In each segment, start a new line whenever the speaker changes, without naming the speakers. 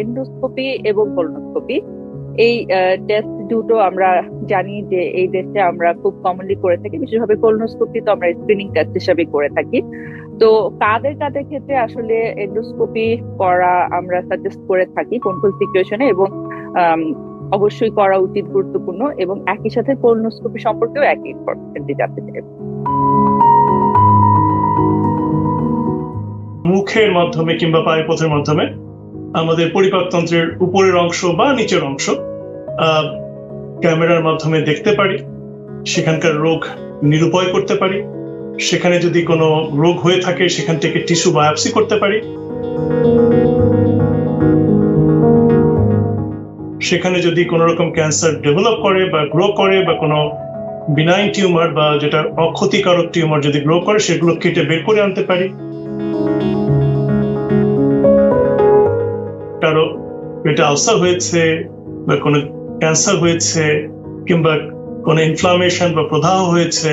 Endoscopy এবং colonoscopy এই test দুটো আমরা জানি যে এই দেশে আমরা খুব কমনলি করে থাকি। বিশেষভাবে কোলোনোস্কোপি তো আমরা স্ক্রিনিং টেস্ট হিসাবে করে থাকি। তো কাদের কাদের ক্ষেত্রে আসলে এন্ডোস্কোপি করা আমরা সাজেস্ট করে থাকি কোন কোন সিচুয়েশনে, এবং আম, অবশ্যই করা উচিত, গুরুত্বপূর্ণ, এবং একই সাথে কোলোনোস্কোপি সম্পর্কেও একই ইনফরমেশন জানতে চাই।
মুখের মাধ্যমে কিংবা পায়ুপথের মাধ্যমে আমাদের পরিপাকতন্ত্রের উপরের অংশ বা নিচের অংশ ক্যামেরার মাধ্যমে দেখতে পারি, সেখানকার রোগ নিরূপয় করতে পারি, সেখানে যদি কোনো রোগ হয়ে থাকে সেখান থেকে টিস্যু বায়োপসি করতে পারি, সেখানে যদি কোনো রকম ক্যান্সার ডেভেলপ করে বা গ্রো করে বা কোনো বিনাইন টিউমার বা যেটা অক্ষতিকারক টিউমার যদি গ্রো করে সেগুলো কেটে বের করে আনতে পারি। কারো পেটে আলসার হয়েছে বা কোনো ক্যান্সার হয়েছে কিংবা কোনো ইনফ্লামেশন বা প্রদাহ হয়েছে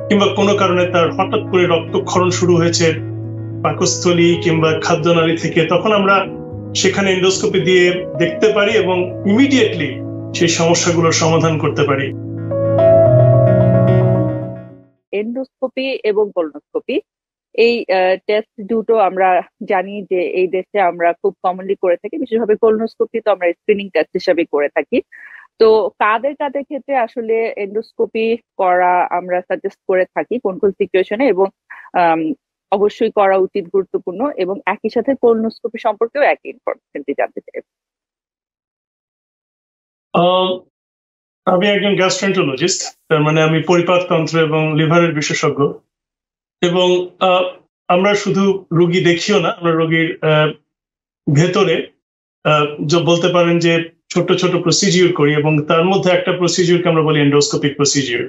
কিংবা কোনো কারণে তার হঠাৎ করে রক্তক্ষরণ শুরু হয়েছে পাকস্থলী কিংবা খাদ্যনালী থেকে, তখন আমরা সেখানে এন্ডোস্কোপি দিয়ে দেখতে পারি এবং ইমিডিয়েটলি সেই সমস্যাগুলোর সমাধান করতে পারি।
এন্ডোস্কোপি এবং কোলোনোস্কোপি এই টেস্ট দুটো আমরা জানি যে এই দেশে আমরা খুব কমনলি করে থাকি। বিশেষভাবে কোলোনোস্কোপি তো আমরা স্ক্রিনিং টেস্ট হিসাবে করে থাকি। তো কাদের কাদের ক্ষেত্রে আসলে এন্ডোস্কোপি করা আমরা সাজেস্ট করে থাকি কোন কোন সিচুয়েশনে, এবং অবশ্যই করা উচিত, গুরুত্বপূর্ণ, এবং একই সাথে কোলোনোস্কোপি সম্পর্কেও একই ইনফরমেশন জানতে চাই।
আমি একজন গ্যাস্ট্রেন্টোলজিস্ট, তার মানে আমি পরিপাকতন্ত্র এবং লিভারের বিশেষজ্ঞ। এবং আমরা শুধু রোগী দেখিও না, আমরা রোগীর ভেতরে বলতে পারেন যে ছোট ছোট প্রসিডিউর করি, এবং তার মধ্যে একটা প্রসিডিউরকে আমরা বলি এন্ডোস্কোপিক প্রসিডিউর।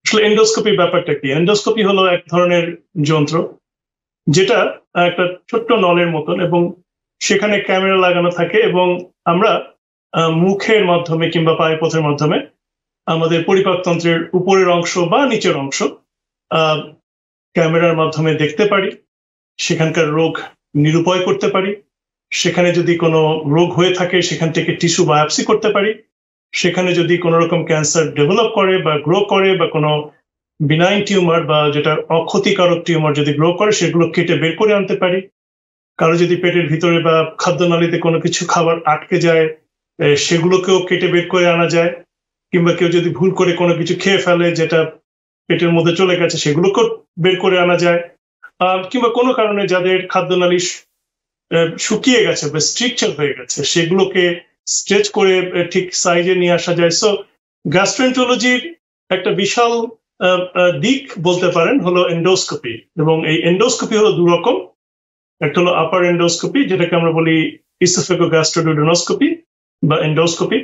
আসলে এন্ডোস্কোপি ব্যাপারটা কি? এন্ডোস্কোপি হলো এক ধরনের যন্ত্র যেটা একটা ছোট্ট নলের মতন, এবং সেখানে ক্যামেরা লাগানো থাকে, এবং আমরা মুখের মাধ্যমে কিংবা পায়ুপথের মাধ্যমে আমাদের পরিপাকতন্ত্রের উপরের অংশ বা নিচের অংশ ক্যামেরার মাধ্যমে দেখতে পারি, সেখানকার রোগ নিরূপয় করতে পারি, সেখানে যদি কোনো রোগ হয়ে থাকে সেখান থেকে টিস্যু বায়োপসি করতে পারি, সেখানে যদি কোনো রকম ক্যান্সার ডেভেলপ করে বা গ্রো করে বা কোনো বিনাইন টিউমার বা যেটা অক্ষতিকারক টিউমার যদি গ্রো করে সেগুলো কেটে বের করে আনতে পারি। কারো যদি পেটের ভিতরে বা খাদ্যনালীতে কোনো কিছু খাবার আটকে যায় সেগুলোকেও কেটে বের করে আনা যায়, কিংবা কেউ যদি ভুল করে কোনো কিছু খেয়ে ফেলে যেটা পেটের মধ্যে চলে গেছে সেগুলোকেও বের করে আনা যায়, কিংবা কোনো কারণে যাদের খাদ্যনালী শুকিয়ে গেছে বা স্ট্রিকচার হয়ে গেছে সেগুলোকে স্ট্রেচ করে ঠিক সাইজে নিয়ে আসা যায়। সো গ্যাস্ট্রেন্টোলজির একটা বিশাল দিক বলতে পারেন হলো এন্ডোস্কোপি, এবং এই এন্ডোস্কোপি হলো দু রকম। একটা হলো আপার এন্ডোস্কোপি, যেটাকে আমরা বলি ইসোফেগোগ্যাস্ট্রোডুওডেনোস্কোপি বা এন্ডোস্কোপি,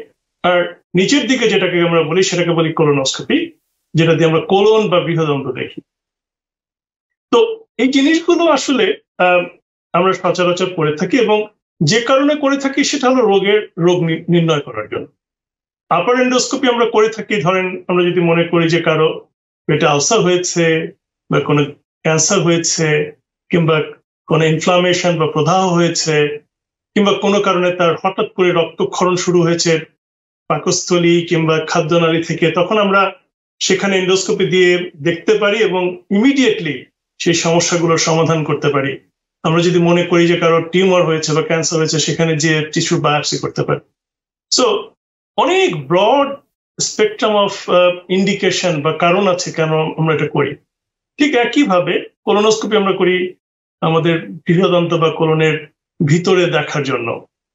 আর নিচের দিকে যেটাকে আমরা বলি সেটাকে বলি কোলোনোস্কোপি, যেটা দিয়ে আমরা কোলন বা বৃহদন্ত্র দেখি। তো এই জিনিসগুলো আসলে আমরা সচরাচর করে থাকি, এবং যে কারণে করে থাকি সেটা হলো রোগ নির্ণয় করার জন্য। আপার এন্ডোস্কোপি আমরা করে থাকি, ধরেন আমরা যদি মনে করি যে কারো পেটে আলসার হয়েছে বা কোনো ক্যান্সার হয়েছে কিংবা কোনো ইনফ্লামেশন বা প্রদাহ হয়েছে কিংবা কোনো কারণে তার হঠাৎ করে রক্তক্ষরণ শুরু হয়েছে পাকস্থলী কিংবা খাদ্যনালী থেকে, তখন আমরা সেখানে এন্ডোস্কোপি দিয়ে দেখতে পারি এবং ইমিডিয়েটলি সেই সমস্যাগুলোর সমাধান করতে পারি। আমরা যদি মনে করি যে কারো টিউমার হয়েছে বা ক্যান্সার হয়েছে সেখানে যে টিস্যু বায়োপসি করতে পারি। সো অনেক ব্রড স্পেকট্রাম অফ ইন্ডিকেশন বা কারণ আছে কেন আমরা এটা করি। ঠিক একইভাবে কোলোনোস্কোপি আমরা করি আমাদের বৃহদন্ত্র বা কোলনের ভিতরে দেখার জন্য।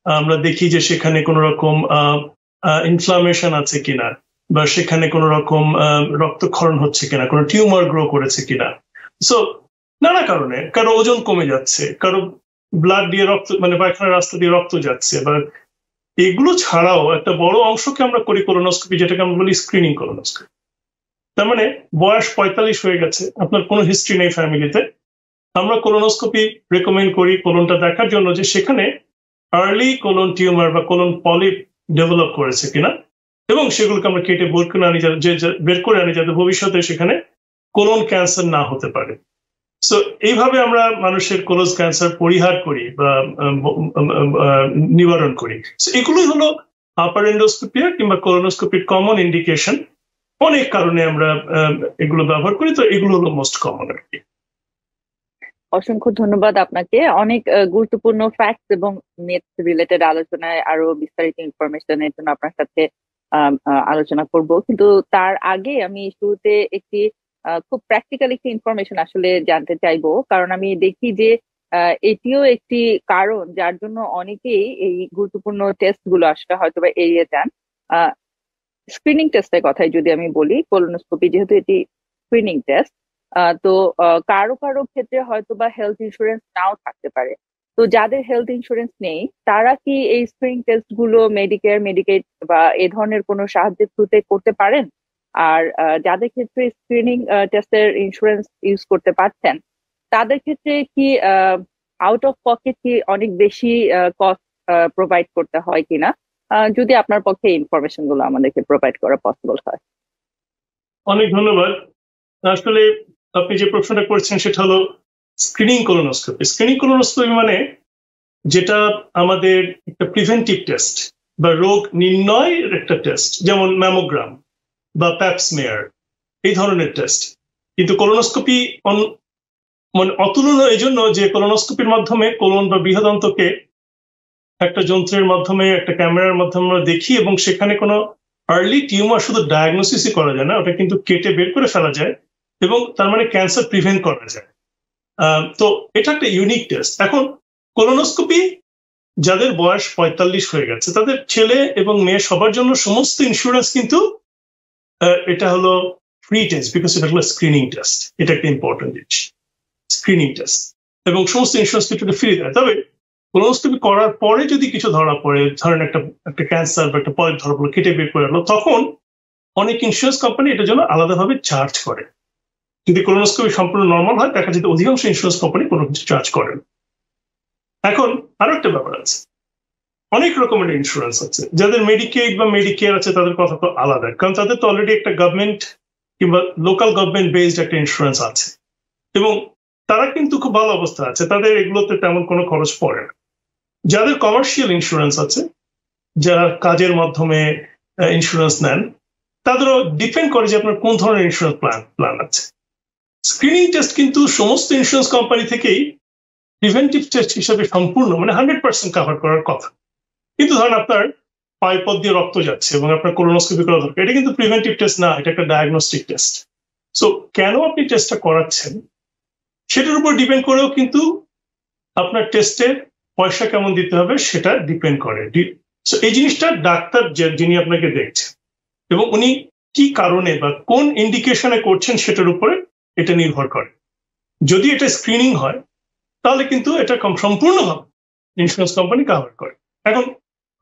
আমরা দেখি যে সেখানে কোনো রকম ইনফ্লামেশন আছে কিনা, বা সেখানে কোনো রকম রক্তক্ষরণ হচ্ছে কিনা, কোনো টিউমার গ্রো করেছে কিনা। সো নানা কারণে কারো ওজন কমে যাচ্ছে, কারো ব্লাড দিয়ে রক্ত মানে পায়খানার রাস্তা দিয়ে রক্ত যাচ্ছে, বা এগুলো ছাড়াও একটা বড় অংশকে আমরা করি কোলোনোস্কোপি, যেটাকে আমরা বলি স্ক্রিনিং কোলোনোস্কোপি। তার মানে বয়স 45 হয়ে গেছে, আপনার কোনো হিস্ট্রি নেই ফ্যামিলিতে, আমরা কোলোনোস্কোপি রেকমেন্ড করি কোলনটা দেখার জন্য যে সেখানে আর্লি কোলন টিউমার বা কোলন পলিপ ডেভেলপ করেছে কিনা, এবং সেগুলোকে আমরা কেটে বের করে আনি যাতে ভবিষ্যতে সেখানে কোলন ক্যান্সার না হতে পারে। সো এইভাবে আমরা মানুষের কোলন ক্যান্সার পরিহার করি বা নিবারণ করি। এগুলোই হলো আপার এন্ডোস্কোপিয়া কিংবা কোলোনোস্কোপির কমন ইন্ডিকেশন। অনেক কারণে আমরা এগুলো ব্যবহার করি, তো এগুলো হলো মোস্ট কমন আর কি।
অসংখ্য ধন্যবাদ আপনাকে। অনেক গুরুত্বপূর্ণ ফ্যাক্টস এবং মিথ রিলেটেড আলোচনায় আরো বিস্তারিত ইনফরমেশনের জন্য আপনার সাথে আলোচনা করব, কিন্তু তার আগে আমি শুরুতে একটি খুব প্র্যাকটিক্যাল একটি ইনফরমেশন আসলে জানতে চাইবো, কারণ আমি দেখি যে এটিও একটি কারণ যার জন্য অনেকেই এই গুরুত্বপূর্ণ টেস্ট গুলো আসলে হয়তো বা এড়িয়ে যান। স্ক্রিনিং টেস্টের কথাই যদি আমি বলি, কোলোনোস্কোপি যেহেতু এটি স্ক্রিনিং টেস্ট, তো কারো কারো ক্ষেত্রে হয়তো বা হেলথ ইন্স্যুরেন্স নাও থাকতে পারে। তো যাদের হেলথ ইন্স্যুরেন্স নেই তারা কি এই স্ক্রিনিং টেস্ট গুলো মেডিকেয়ার, মেডিকেড বা এ ধরনের কোনো সাহায্যের থ্রুতে করতে পারেন? আর যাদের ক্ষেত্রে স্ক্রিনিং টেস্টের ইন্স্যুরেন্স ইউজ করতে পারছেন তাদের ক্ষেত্রে কি আউট অফ পকেট কি অনেক বেশি কস্ট প্রোভাইড করতে হয় কিনা, যদি আপনার পক্ষে ইনফরমেশন গুলো আমাদেরকে প্রোভাইড করা পসিবল হয়।
অনেক ধন্যবাদ। আসলে আপনি যে প্রশ্নটা করছেন সেটা হলো স্ক্রিনিং কোলোনোস্কোপি। স্ক্রিনিং কোলোনোস্কোপি মানে যেটা আমাদের একটা প্রিভেন্টিভ টেস্ট বা রোগ নির্ণয়ের একটা টেস্ট, যেমন ম্যামোগ্রাম বা প্যাপসমেয়ার, এই ধরনের টেস্ট। কিন্তু কোলোনোস্কোপি মানে অতুলনীয় এই জন্য যে কোলোনোস্কোপির মাধ্যমে কোলন বা বৃহদন্তকে একটা যন্ত্রের মাধ্যমে, একটা ক্যামেরার মাধ্যমে আমরা দেখি, এবং সেখানে কোনো আর্লি টিউমার শুধু ডায়াগনোসিসই করা যায় না, ওটা কিন্তু কেটে বের করে ফেলা যায় এবং তার মানে ক্যান্সার প্রিভেন্ট করা যায়। তো এটা একটা ইউনিক টেস্ট। এখন কোলোনোস্কোপি যাদের বয়স 45 হয়ে গেছে তাদের ছেলে এবং মেয়ে সবার জন্য সমস্ত ইন্স্যুরেন্স কিন্তু এটা হলো ফ্রি টেস্ট, বিকজ এটা হলো স্ক্রিনিং টেস্ট। এটা একটা ইম্পর্টেন্ট জিনিস, স্ক্রিনিং টেস্ট, এবং সমস্ত ইন্স্যুরেন্স কিন্তু ফ্রি দেয়। তবে কোলোনোস্কোপি করার পরে যদি কিছু ধরা পড়ে, ধরেন একটা ক্যান্সার বা একটা পয়েন্ট ধরা পড়লো, কেটে বের করে আনলো, তখন অনেক ইন্স্যুরেন্স কোম্পানি এটার জন্য আলাদাভাবে চার্জ করে। যদি কোলোনোস্কোপি সম্পূর্ণ নর্মাল হয় দেখা যেতে অধিকাংশ ইন্স্যুরেন্স কোম্পানি কোনো কিছু চার্জ করেন। এখন আরো একটা ব্যাপার আছে, অনেক রকমের ইন্স্যুরেন্স আছে। যাদের মেডিকেড বা মেডিকেয়ার আছে তাদের কথা তো আলাদা, কারণ তাদের তো অলরেডি একটা গভর্নমেন্ট কিংবা লোকাল গভর্নমেন্ট বেসড একটা ইন্স্যুরেন্স আছে, এবং তারা কিন্তু খুব ভালো অবস্থা আছে, তাদের এগুলোতে তেমন কোনো খরচ পড়ে না। যাদের কমার্শিয়াল ইন্স্যুরেন্স আছে, যারা কাজের মাধ্যমে ইন্স্যুরেন্স নেন, তাদেরও ডিপেন্ড করে যে আপনার কোন ধরনের ইন্স্যুরেন্স প্ল্যান আছে। স্ক্রিনিং টেস্ট কিন্তু সমস্ত ইন্স্যুরেন্স কোম্পানি থেকেই প্রিভেন্টিভ টেস্ট হিসেবে সম্পূর্ণ, মানে 100% কভার করার কথা। কিন্তু ধরেন আপনার পাইপথ দিয়ে রক্ত যাচ্ছে এবং আপনার কোলোনোস্কোপি করা দরকার, এটা কিন্তু প্রিভেন্টিভ টেস্ট না, এটা একটা ডায়াগনস্টিক টেস্ট। সো কেন আপনি টেস্টটা করাচ্ছেন সেটার উপর ডিপেন্ড করেও কিন্তু আপনার টেস্টের পয়সা কেমন দিতে হবে সেটা ডিপেন্ড করে। এই জিনিসটা ডাক্তার যিনি আপনাকে দেখছেন এবং উনি কি কারণে বা কোন ইন্ডিকেশনে করছেন সেটার উপরে এটা নির্ভর করে। যদি এটা স্ক্রিনিং হয় তাহলে কিন্তু এটা সম্পূর্ণভাবে ইন্স্যুরেন্স কোম্পানি কভার করে। এখন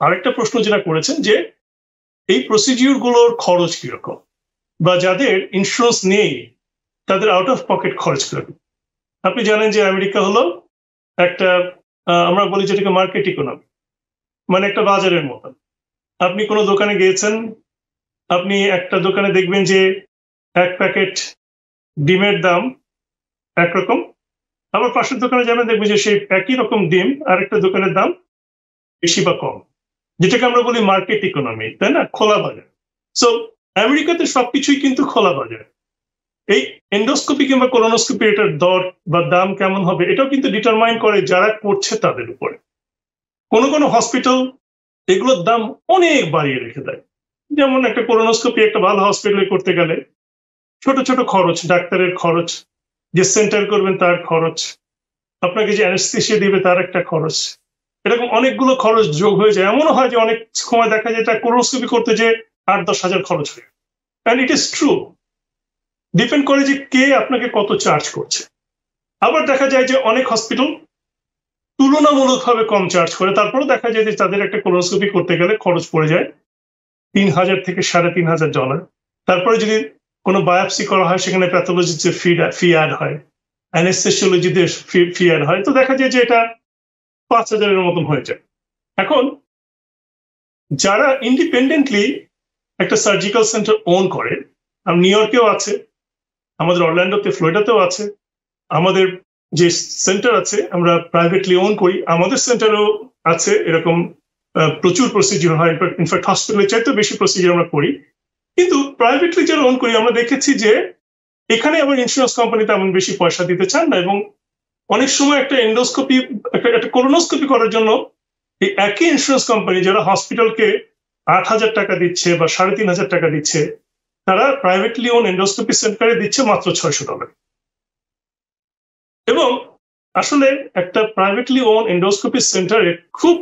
আরেকটা প্রশ্ন যেটা করেছেন যে এই প্রসিডিউর গুলোর খরচ কিরকম, বা যাদের ইন্স্যুরেন্স নেই তাদের আউট অফ পকেট খরচ কিরকম। আপনি জানেন যে আমেরিকা হলো একটা আমরা বলি যেটাকে মার্কেট ইকোনমি, মানে একটা বাজারের মতন। আপনি কোনো দোকানে গিয়েছেন, আপনি একটা দোকানে দেখবেন যে এক প্যাকেট ডিমের দাম একরকম, আবার পাশের দোকানে যাবেন দেখবেন যে সেই একই রকম ডিম আরেকটা দোকানের দাম বেশি বা কম, যেটাকে আমরা বলি মার্কেট ইকোনমি, তাই না, খোলা বাজার। সো আমেরিকাতে সবকিছুই কিন্তু খোলা বাজার। এই এন্ডোস্কোপি কিংবা কোলোনোস্কোপি এটার দর বা দাম কেমন হবে এটাও কিন্তু ডিটারমাইন করে যারা করছে তাদের উপরে। কোনো কোনো হসপিটাল এগুলোর দাম অনেক বাড়িয়ে রেখে দেয়, যেমন একটা কোলোনোস্কোপি একটা ভালো হসপিটালে করতে গেলে ছোট ছোট খরচ, ডাক্তারের খরচ, যে সেন্টার করবেন তার খরচ, আপনাকে যে অ্যানেস্থেসিয়া দিবে তার একটা খরচ, এরকম অনেকগুলো খরচ যোগ হয়ে যায়। এমনও হয় যে অনেক সময় দেখা যায় এটা কোলোনোস্কোপি করতে যে 8-10 হাজার খরচ হয়ে, and it is true. Depend করে যে কে আপনাকে কত চার্জ করছে। আবার দেখা যায় যে অনেক হসপিটাল তুলনামূলকভাবে কম চার্জ করে, তারপরেও দেখা যায় যে তাদের একটা কোলোনোস্কোপি করতে গেলে খরচ পড়ে যায় 3,000 থেকে $3,500। তারপরে যদি কোনো বায়োপসি করা হয় সেখানে প্যাথোলজিতে ফি অ্যাড হয়, অ্যানেস্থেসিওলজিতে ফি অ্যাড হয়, তো দেখা যায় যে এটা 5,000-এর মতন হয়ে যায়। এখন যারা ইন্ডিপেন্ডেন্টলি একটা সার্জিক্যাল সেন্টার ওন করে, নিউ ইয়র্কেও আছে, আমাদের অরল্যান্ডোতে, ফ্লোরিডাতেও আছে, আমাদের যে সেন্টার আছে আমরা প্রাইভেটলি ওন করি, আমাদের সেন্টারও আছে এরকম প্রচুর প্রসিডিউর হয়, ইনফ্যাক্ট হসপিটালের চাইতে বেশি প্রসিডিউর আমরা করি। কিন্তু প্রাইভেটলি যারা ওন করি আমরা দেখেছি যে এখানে আবার ইন্স্যুরেন্স কোম্পানি তেমন বেশি পয়সা দিতে চান না, এবং অনেক সময় একটা এন্ডোস্কোপি একটা কোলোনোস্কোপি করার জন্য এই একই ইন্স্যুরেন্স কোম্পানি যারা হসপিটালকে 8,000 টাকা দিচ্ছে বা 3,500 টাকা দিচ্ছে, তারা প্রাইভেটলি ওন এন্ডোস্কোপি সেন্টারে দিচ্ছে মাত্র $600। এবং আসলে একটা প্রাইভেটলি ওন এন্ডোস্কোপি সেন্টারে খুব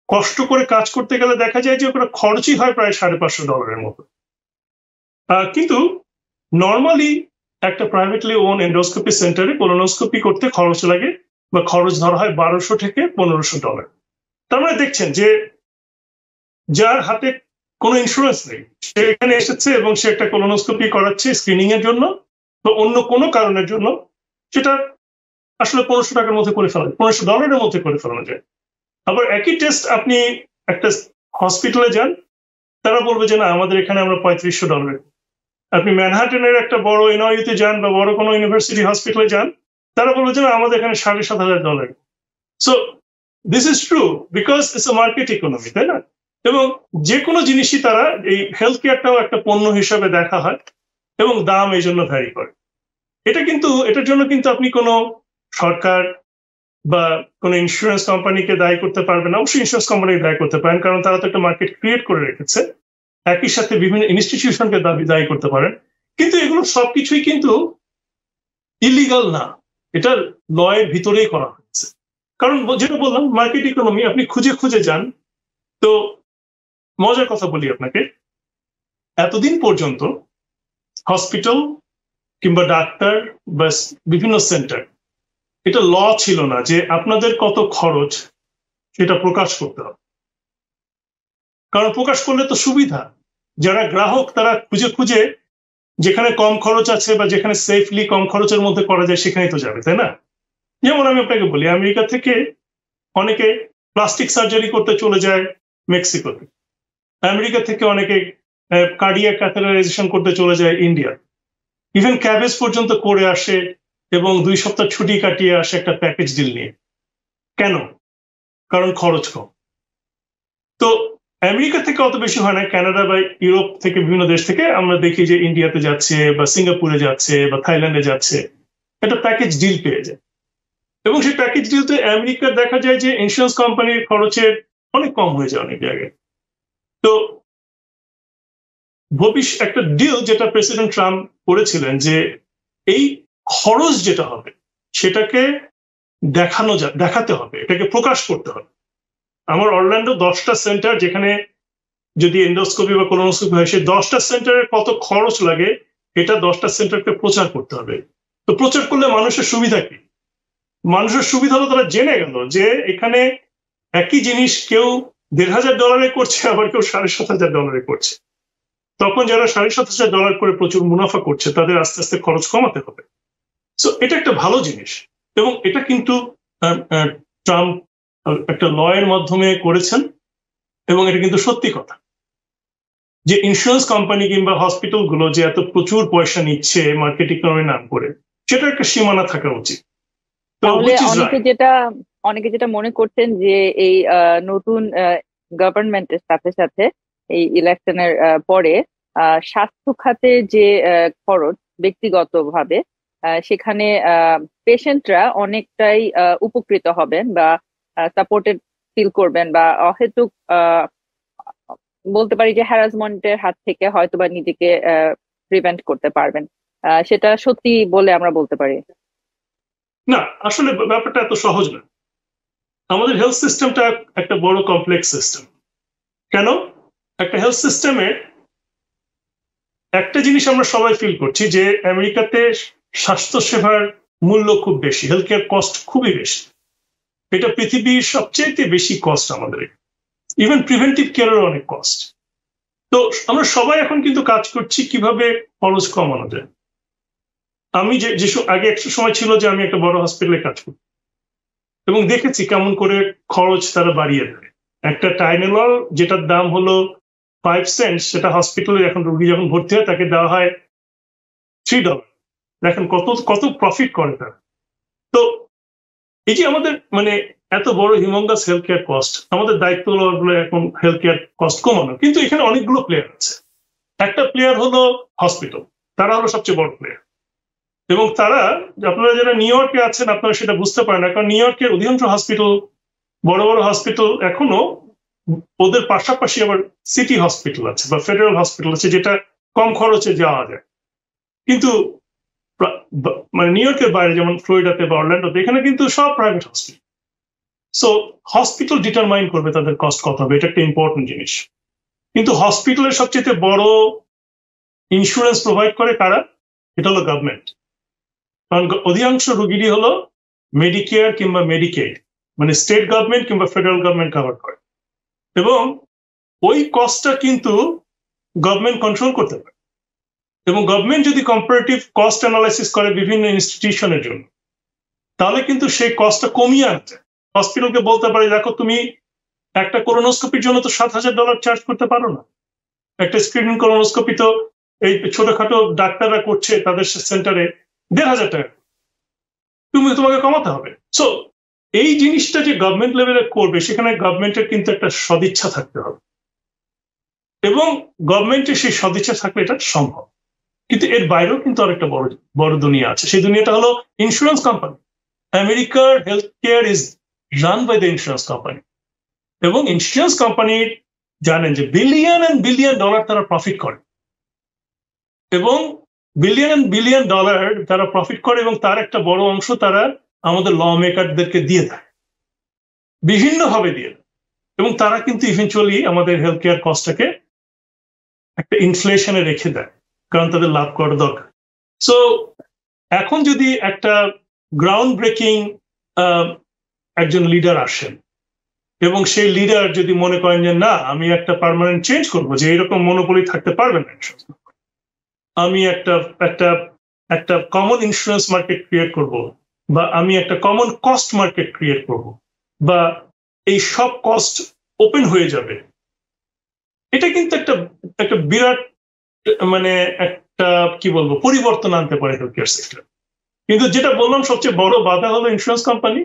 কষ্ট করে কাজ করতে গেলে দেখা যায় যে ওটা খরচই হয় প্রায় $550 মতো। কিন্তু নর্মালি একটা প্রাইভেটলি ওন এন্ডোস্কোপি সেন্টারে কোলোনোস্কোপি করতে খরচ লাগে বা খরচ ধরা হয় $1,200 থেকে $1,500। তার মানে দেখছেন যে যার হাতে কোনো ইন্স্যুরেন্স নেই সে এখানে এসেছে এবং সে একটা কোলোনোস্কোপি করাচ্ছে স্ক্রিনিং এর জন্য বা অন্য কোনো কারণের জন্য, সেটা আসলে $1,500 মধ্যে করে ফেলা যায়, $1,500 মধ্যে করে ফেলানো যায়। আবার একই টেস্ট আপনি একটা হসপিটালে যান, তারা বলবে যে না আমাদের এখানে আমরা $3,500। আপনি ম্যানহাটনের একটা বড় এনআইইউতে যান বা বড় কোনো ইউনিভার্সিটি হসপিটালে যান, তারা বলবে যে না আমাদের এখানে $7,500। So this is true because it's a market economy, তাই না? এবং যে কোনো জিনিসই তারা এই হেলথ কেয়ারটাও একটা পণ্য হিসাবে দেখা হয় এবং দাম এই জন্য ভ্যারি করে। এটার জন্য কিন্তু আপনি কোনো সরকার বা কোনো ইন্স্যুরেন্স কোম্পানিকে দায়ী করতে পারবেন না। অবশ্যই ইন্স্যুরেন্স কোম্পানিকে দায়ী করতে পারেন, কারণ তারা তো একটা মার্কেট ক্রিয়েট করে রেখেছে। একই সাথে বিভিন্ন ইনস্টিটিউশনকে দায়ী করতে পারেন, কিন্তু এগুলো সবকিছুই কিন্তু ইলিগাল না, এটা ল এর ভিতরেই করা হয়েছে। কারণ যেটা বললাম মার্কেট ইকোনমি, আপনি খুঁজে খুঁজে যান। তো মজার কথা বলি আপনাকে, এতদিন পর্যন্ত হসপিটাল কিংবা ডাক্তার বা বিভিন্ন সেন্টার এটা ল ছিল না যে আপনাদের কত খরচ সেটা প্রকাশ করতে হবে, কারণ প্রকাশ করলে তো সুবিধা, যারা গ্রাহক তারা খুঁজে খুঁজে যেখানে কম খরচ আছে বা যেখানে সেফলি কম খরচের মধ্যে করা যায় সেখানেই তো যাবে, তাই না? যেমন আমি আপনাকে বলি, আমেরিকা থেকে অনেকে প্লাস্টিক সার্জারি করতে চলে যায় মেক্সিকোতে, আমেরিকা থেকে অনেকে কার্ডিয়াক ক্যাথেটারাইজেশন করতে চলে যায় ইন্ডিয়া, ইভেন ক্যাবেজ পর্যন্ত করে আসে এবং 2 সপ্তাহ ছুটি কাটিয়ে আসে একটা প্যাকেজ ডিল নিয়ে। কেন? কারণ খরচ কম। তো আমেরিকা থেকে অত বেশি হয় না, কানাডা বা ইউরোপ থেকে বিভিন্ন দেশ থেকে আমরা দেখি যে ইন্ডিয়াতে যাচ্ছে বা সিঙ্গাপুরে যাচ্ছে বা থাইল্যান্ডে যাচ্ছে, একটা প্যাকেজ ডিল পেয়ে যায়। এবং সেই প্যাকেজ ডিলতে আমেরিকার দেখা যায় যে ইন্স্যুরেন্স কোম্পানির খরচের অনেক কম হয়ে যায় অনেক জায়গায়। তো একটা ডিল যেটা প্রেসিডেন্ট ট্রাম্প করেছিলেন যে এই খরচ যেটা হবে সেটাকে দেখাতে হবে, এটাকে প্রকাশ করতে হবে। আমার অরল্যান্ডো 10টা সেন্টার, যেখানে যদি এন্ডোস্কোপি বা কোলোনোস্কোপি হয় সেই 10টা সেন্টারের কত খরচ লাগে এটা 10টা সেন্টারকে প্রচার করতে হবে। তো প্রচার করলে মানুষের সুবিধা কি? মানুষের সুবিধা হলো তারা জেনে গেল যে এখানে একই জিনিস কেউ $1,500 করছে, আবার কেউ $7,500 করছে। তখন যারা $7,500 করে প্রচুর মুনাফা করছে তাদের আস্তে আস্তে খরচ কমাতে হবে। সো এটা একটা ভালো জিনিস, এবং এটা কিন্তু ট্রাম্প একটা ল এর মাধ্যমে করেছেন, এবং এটা কিন্তু সত্যি কথা যে ইন্স্যুরেন্স কোম্পানি কিংবা হসপিটাল গুলো যে এত প্রচুর পয়সা নিচ্ছে মার্কেট ইকোনমি নাম করে, সেটা একটা সীমানা থাকা উচিত।
তাহলে অনেকে যেটা মনে করছেন যে এই নতুন গভর্নমেন্টের সাথে সাথে এই ইলেকশনের পরে স্বাস্থ্য খাতে যে খরচ ব্যক্তিগতভাবে সেখানে পেশেন্টরা অনেকটাই উপকৃত হবেন বা সাপোর্টেড ফিল করবেন, বা অহেতুক বলতে পারি যে হ্যারাসমেন্টের হাত থেকে হয়তো বা নিজেকে প্রিভেন্ট করতে পারবেন। সেটা সত্যি বলে আমরা বলতে পারি।
না, আসলে ব্যাপারটা এত সহজ না। আমাদের হেলথ সিস্টেমটা একটা বড় কমপ্লেক্স সিস্টেম। কেন? একটা হেলথ সিস্টেমে একটা জিনিস আমরা সবাই ফিল করছি যে আমেরিকাতে স্বাস্থ্য সেবার মূল্য খুব বেশি, হেলথ কেয়ার কস্ট খুবই বেশি। এটা পৃথিবীর সবচেয়ে বেশি কস্ট আমাদের, ইভেন প্রিভেন্টিভ কেয়ারের অনেক কস্ট। তো আমরা সবাই এখন কিন্তু কাজ করছি কিভাবে খরচ কমানো যায়। আমি যে আগে একটা সময় ছিল যে আমি একটা বড় হসপিটালে কাজ করি এবং দেখেছি কেমন করে খরচ তারা বাড়িয়ে দেয়। একটা টাইনেলল যেটার দাম হলো 5 সেন্ট, সেটা হসপিটালে এখন রোগী যখন ভর্তি হয় তাকে দেওয়া হয় $3। দেখেন কত কত প্রফিট করে তারা। তো এই যে আমাদের মানে এত বড় হিউম্যাঙ্গাস হেলথ কেয়ার কস্ট, আমাদের দায়িত্ব হলো এখন হেলথ কেয়ার কস্ট কমানো। কিন্তু এখানে অনেকগুলো প্লেয়ার আছে। একটা প্লেয়ার হলো হসপিটাল, তারা হলো সবচেয়ে বড় প্লেয়ার। এবং তারা, আপনারা যারা নিউ ইয়র্কে আছেন আপনারা সেটা বুঝতে পারেন না, কারণ নিউ ইয়র্কের অধিকাংশ হসপিটাল, বড় বড় হসপিটাল এখনো ওদের পাশাপাশি আবার সিটি হসপিটাল আছে বা ফেডারেল হসপিটাল আছে, যেটা কম খরচে যাওয়া যায়। কিন্তু মানে নিউ ইয়র্কের বাইরে যেমন ফ্লোরিডাতে বা অরল্যান্ডোতে, এখানে কিন্তু সব private hospital. So hospital determine করবে তাদের কস্ট কত হবে, এটা একটা ইম্পর্টেন্ট জিনিস। কিন্তু হসপিটালের সবচেয়ে বড় ইন্স্যুরেন্স প্রোভাইড করে কারা? এটা হলো গভর্নমেন্ট। কারণ অধিকাংশ রোগীরই হলো মেডিকেয়ার কিংবা মেডিকেড, মানে স্টেট গভর্নমেন্ট কিংবা ফেডারেল গভর্নমেন্ট কভার করে। এবং ওই কস্টটা কিন্তু গভর্নমেন্ট কন্ট্রোল করতে পারে। এবং গভর্নমেন্ট যদি কম্পারেটিভ কস্ট অ্যানালাইসিস করে বিভিন্ন ইনস্টিটিউশনের জন্য, তাহলে কিন্তু সেই কস্টটা কমিয়ে আনতে হসপিটালকে বলতে পারে, দেখো তুমি একটা কোলোনোস্কোপির জন্য তো $7,000 চার্জ করতে পারো না। একটা স্ক্রিনিং কোলোনোস্কোপি তো এই ছোটখাটো ডাক্তাররা করছে তাদের সেন্টারে $1,500 তোমাকে কমাতে হবে। সো এই জিনিসটা যে গভর্নমেন্ট লেভেলে করবে, সেখানে গভর্নমেন্টের কিন্তু একটা সদিচ্ছা থাকতে হবে, এবং গভর্নমেন্টের সেই সদিচ্ছা থাকলে এটা সম্ভব। কিন্তু এর বাইরেও কিন্তু আরেকটা বড় বড় দুনিয়া আছে। সেই দুনিয়াটা হলো ইন্স্যুরেন্স কোম্পানি। আমেরিকার health care is run by the insurance company. এবং ইন্স্যুরেন্স কোম্পানির জানেন যে বিলিয়ন এন্ড বিলিয়ন ডলার তারা প্রফিট করে, এবং বিলিয়ন এন্ড বিলিয়ন ডলার তারা প্রফিট করে, এবং তার একটা বড় অংশ তারা আমাদের ল মেকারদেরকে দিয়ে দেয়, বিভিন্নভাবে দিয়ে দেয়। এবং তারা কিন্তু ইভেন্চুয়ালি আমাদের হেলথ কেয়ার কস্টটাকে একটা ইনফ্লেশনে রেখে দেয়, কারণ তাদের লাভ করা দরকার। সো এখন যদি একটা গ্রাউন্ড ব্রেকিং একজন লিডার আসেন, এবং সেই লিডার যদি মনে করেন যে না, আমি একটা পার্মানেন্ট চেঞ্জ করবো, যে এরকম মনোপলি থাকতে পারবে না, আমি একটা একটা একটা কমন ইন্স্যুরেন্স মার্কেট ক্রিয়েট করব, বা আমি একটা কমন কস্ট মার্কেট ক্রিয়েট করব, বা এই সব কস্ট ওপেন হয়ে যাবে, এটা কিন্তু একটা একটা বিরাট মানে একটা কি বলবো পরিবর্তন আনতে পারে হেলথ কেয়ার সেক্টর। কিন্তু যেটা বললাম, সবচেয়ে বড় বাধা হলো ইন্স্যুরেন্স কোম্পানি।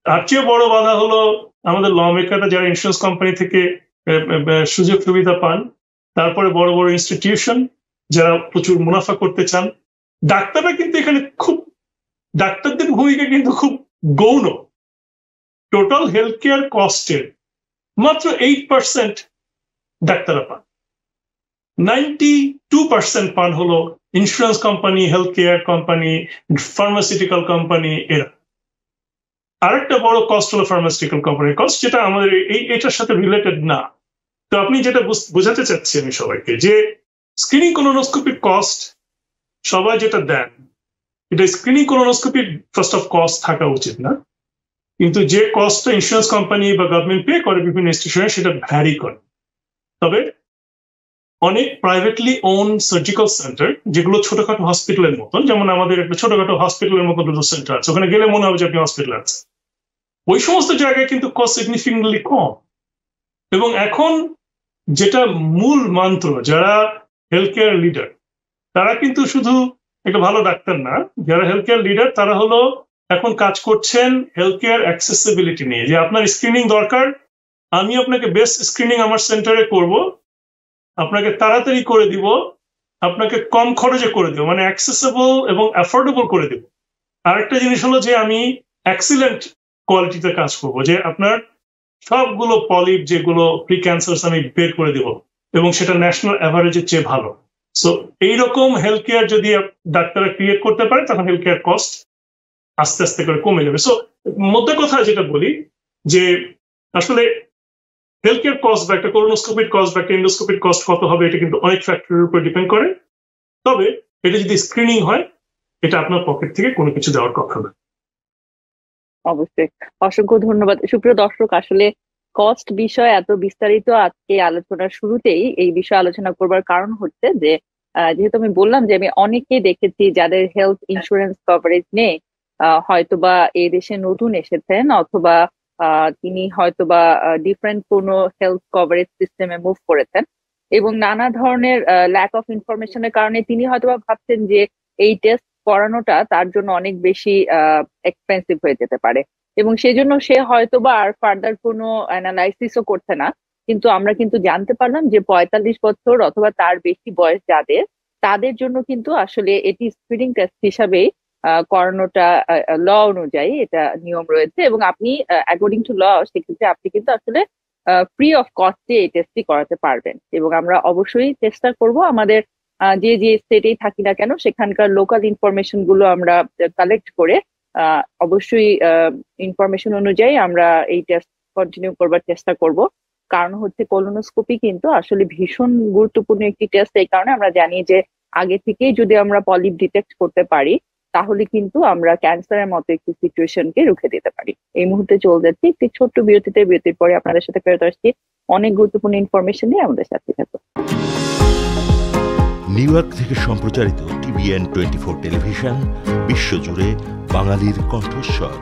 তার চেয়ে বড় বাধা হলো আমাদের ল মেকাররা, যারা ইন্স্যুরেন্স কোম্পানি থেকে সুযোগ সুবিধা পান। তারপরে বড় বড় ইনস্টিটিউশন যারা প্রচুর মুনাফা করতে চান। ডাক্তাররা কিন্তু এখানে খুব, ডাক্তারদের ভূমিকা কিন্তু খুব গৌণ। টোটাল হেলথ কেয়ার কস্টের মাত্র 8% ডাক্তাররা পান, 92% পান হলো insurance company, health care company, pharmaceutical company এরা। আরেকটা বড় কস্ট হলো ফার্মাসিউটিক্যাল কোম্পানির কস্ট, যেটা আমাদের এটার সাথে রিলেটেড না। তো আপনি যেটা বোঝাতে চাচ্ছি আমি সবাইকে, যে স্ক্রিনিং কোলোনোস্কোপির কস্ট সবাই যেটা দেন, এটা স্ক্রিনিং কোলোনোস্কোপির ফার্স্ট অফ কস্ট থাকা উচিত না। কিন্তু যে কস্টটা ইন্স্যুরেন্স কোম্পানি বা গভর্নমেন্ট পে করে বিভিন্ন ইনস্টিটিউশনে, সেটা ভ্যারি করে। তবে অনেক প্রাইভেটলি ওন সার্জিক্যাল সেন্টার, যেগুলো ছোটখাটো হসপিটালের মতন, যেমন আমাদের একটা ছোটখাটো হসপিটালের মতো দুটো সেন্টার আছে, ওখানে গেলে মনে হবে যে আপনি হসপিটালে আছেন, ওই সমস্ত জায়গায় কিন্তু কস্ট সিগনিফিকেন্টলি কম। এবং এখন যেটা মূল মন্ত্র, যারা হেলথ কেয়ার লিডার, তারা কিন্তু শুধু একটা ভালো ডাক্তার না, যারা হেলথ কেয়ার লিডার তারা হলো এখন কাজ করছেন হেলথ কেয়ার অ্যাক্সেসিবিলিটি নিয়ে। যে আপনার স্ক্রিনিং দরকার, আমি আপনাকে বেস্ট স্ক্রিনিং আমার সেন্টারে করব, আপনাকে তাড়াতাড়ি করে দিব, আপনাকে কম খরচে করে দিব, মানে অ্যাক্সেসেবল এবং অ্যাফোর্ডেবল করে দিব। আরেকটা জিনিস হলো যে আমি এক্সিলেন্ট কোয়ালিটিতে কাজ করব, যে আপনার সবগুলো পলিপ যেগুলো প্রি ক্যান্সার আমি বের করে দিব, এবং সেটা ন্যাশনাল অ্যাভারেজের চেয়ে ভালো। সো এইরকম হেলথ কেয়ার যদি ডাক্তাররা ক্রিয়েট করতে পারে, তখন হেলথ কেয়ার কস্ট আস্তে আস্তে করে কমে যাবে। সো মধ্যে কথা যেটা বলি, যে আসলে হেলথ কেয়ার কস্ট বা একটা কোলোনোস্কোপির কস্ট বা একটা এন্ডোস্কোপির কস্ট কত হবে, এটা কিন্তু অনেক ফ্যাক্টরের উপর ডিপেন্ড করে। তবে এটা যদি স্ক্রিনিং হয়, এটা আপনার পকেট থেকে কোনো কিছু দেওয়ার কথা না।
অবশ্যই, অসংখ্য ধন্যবাদ। সুপ্রিয় দর্শক, আসলে কস্ট বিষয় এত বিস্তারিত আজকে আলোচনার শুরুতেই এই বিষয়ে আলোচনা করবার কারণ হচ্ছে যে যেহেতু আমি বললাম যে আমি অনেকেই দেখেছি যাদের হেলথ ইন্স্যুরেন্স কভারেজ নেই, হয়তোবা এই দেশে নতুন এসেছেন, অথবা তিনি হয়তোবা ডিফারেন্ট কোনো হেলথ কভারেজ সিস্টেমে মুভ করেছেন, এবং নানা ধরনের ল্যাক অফ ইনফরমেশনের কারণে তিনি হয়তোবা ভাবছেন যে এই টেস্ট করানোটা তার জন্য অনেক বেশি এক্সপেন্সিভ হয়ে যেতে পারে, এবং সেই জন্য সে হয়তো বা আর ফার্দার কোনো অ্যানালাইসিসও করছে না। কিন্তু আমরা কিন্তু জানতে পারলাম যে 45 বছর অথবা তার বেশি বয়স যাদের, তাদের জন্য কিন্তু আসলে এটি স্ক্রিনিং টেস্ট হিসাবেই করানোটা ল অনুযায়ী এটা নিয়ম রয়েছে, এবং আপনি অ্যাকর্ডিং টু ল সেক্ষেত্রে আপনি কিন্তু আসলে ফ্রি অফ কস্টে এই টেস্টটি করাতে পারবেন। এবং আমরা অবশ্যই চেষ্টা করব আমাদের যে যে স্টেটেই থাকি না কেন সেখানকার লোকাল ইনফরমেশন গুলো আমরা কালেক্ট করে অবশ্যই ইনফরমেশন অনুযায়ী আমরা এই টেস্ট কন্টিনিউ করবার চেষ্টা করব। কারণ হচ্ছে কোলোনোস্কোপি কিন্তু আসলে ভীষণ গুরুত্বপূর্ণ একটি টেস্ট, এই কারণে আমরা জানি যে আগে থেকেই যদি আমরা পলিপ ডিটেক্ট করতে পারি তাহলে কিন্তু আমরা ক্যান্সারের মতো একটি সিচুয়েশনকে রুখে দিতে পারি। এই মুহূর্তে চলে যাচ্ছি একটি ছোট্ট বিরতিতে, বিরতির পরে আপনাদের সাথে ফেরত আসছি অনেক গুরুত্বপূর্ণ ইনফরমেশন নিয়ে। আমাদের সাথে থাকুন।
নিউ ইয়র্ক থেকে সম্প্রচারিত TVN 24 টেলিভিশন বিশ্বজুড়ে বাঙালির কণ্ঠস্বর।